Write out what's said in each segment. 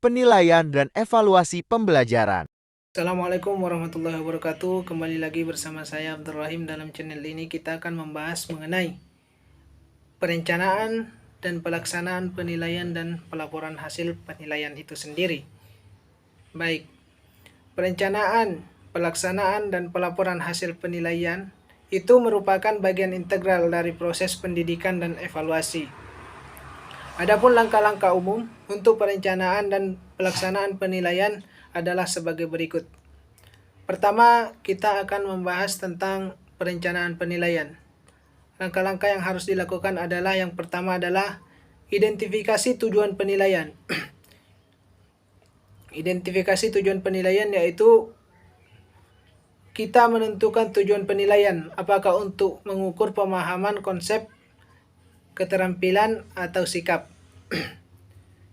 penilaian dan evaluasi pembelajaran. Assalamualaikum warahmatullahi wabarakatuh. Kembali lagi bersama saya Abdul Rahim. Dalam channel ini kita akan membahas mengenai perencanaan dan pelaksanaan penilaian dan pelaporan hasil penilaian itu sendiri. Baik, perencanaan, pelaksanaan dan pelaporan hasil penilaian itu merupakan bagian integral dari proses pendidikan dan evaluasi. Adapun langkah-langkah umum untuk perencanaan dan pelaksanaan penilaian adalah sebagai berikut. Pertama, kita akan membahas tentang perencanaan penilaian. Langkah-langkah yang harus dilakukan adalah yang pertama adalah identifikasi tujuan penilaian. Identifikasi tujuan penilaian yaitu kita menentukan tujuan penilaian, apakah untuk mengukur pemahaman konsep, keterampilan, atau sikap.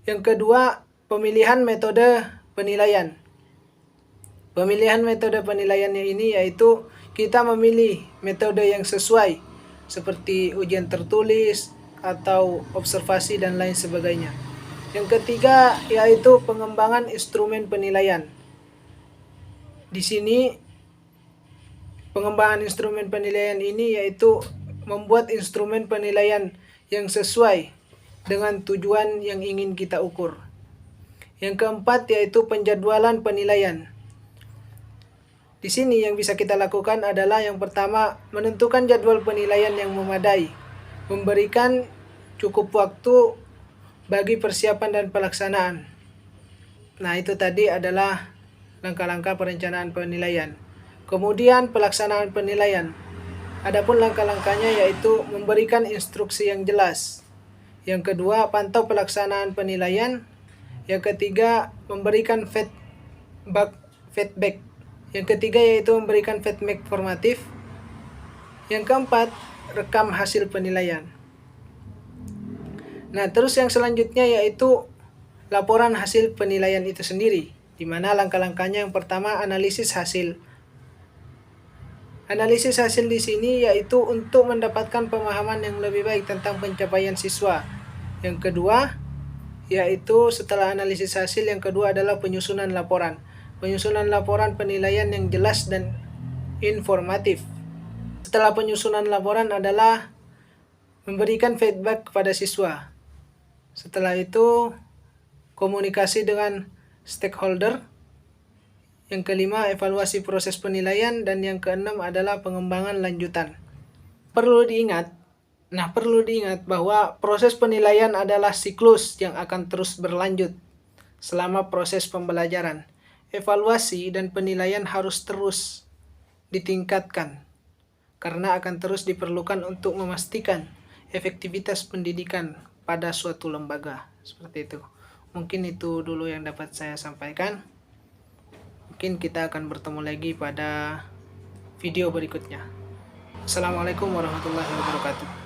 Yang kedua, pemilihan metode penilaian. Pemilihan metode penilaiannya ini yaitu kita memilih metode yang sesuai seperti ujian tertulis atau observasi dan lain sebagainya. Yang ketiga yaitu pengembangan instrumen penilaian. Di sini pengembangan instrumen penilaian ini yaitu membuat instrumen penilaian yang sesuai dengan tujuan yang ingin kita ukur. Yang keempat yaitu penjadwalan penilaian. Di sini yang bisa kita lakukan adalah yang pertama, menentukan jadwal penilaian yang memadai, memberikan cukup waktu bagi persiapan dan pelaksanaan. Nah, itu tadi adalah langkah-langkah perencanaan penilaian. Kemudian pelaksanaan penilaian. Adapun langkah-langkahnya yaitu memberikan instruksi yang jelas. Yang kedua, pantau pelaksanaan penilaian. Yang ketiga, memberikan feedback. Yang ketiga yaitu memberikan feedback formatif. Yang keempat, rekam hasil penilaian. Nah, terus yang selanjutnya yaitu laporan hasil penilaian itu sendiri, di mana langkah-langkahnya yang pertama analisis hasil. Analisis hasil di sini yaitu untuk mendapatkan pemahaman yang lebih baik tentang pencapaian siswa. Yang kedua yaitu setelah analisis hasil, yang kedua adalah penyusunan laporan. Penyusunan laporan penilaian yang jelas dan informatif. Setelah penyusunan laporan adalah memberikan feedback kepada siswa. Setelah itu komunikasi dengan stakeholder. Yang kelima, evaluasi proses penilaian, dan yang keenam adalah pengembangan lanjutan. Perlu diingat bahwa proses penilaian adalah siklus yang akan terus berlanjut selama proses pembelajaran. Evaluasi dan penilaian harus terus ditingkatkan karena akan terus diperlukan untuk memastikan efektivitas pendidikan pada suatu lembaga. Seperti itu. Mungkin itu dulu yang dapat saya sampaikan. Mungkin kita akan bertemu lagi pada video berikutnya. Assalamualaikum warahmatullahi wabarakatuh.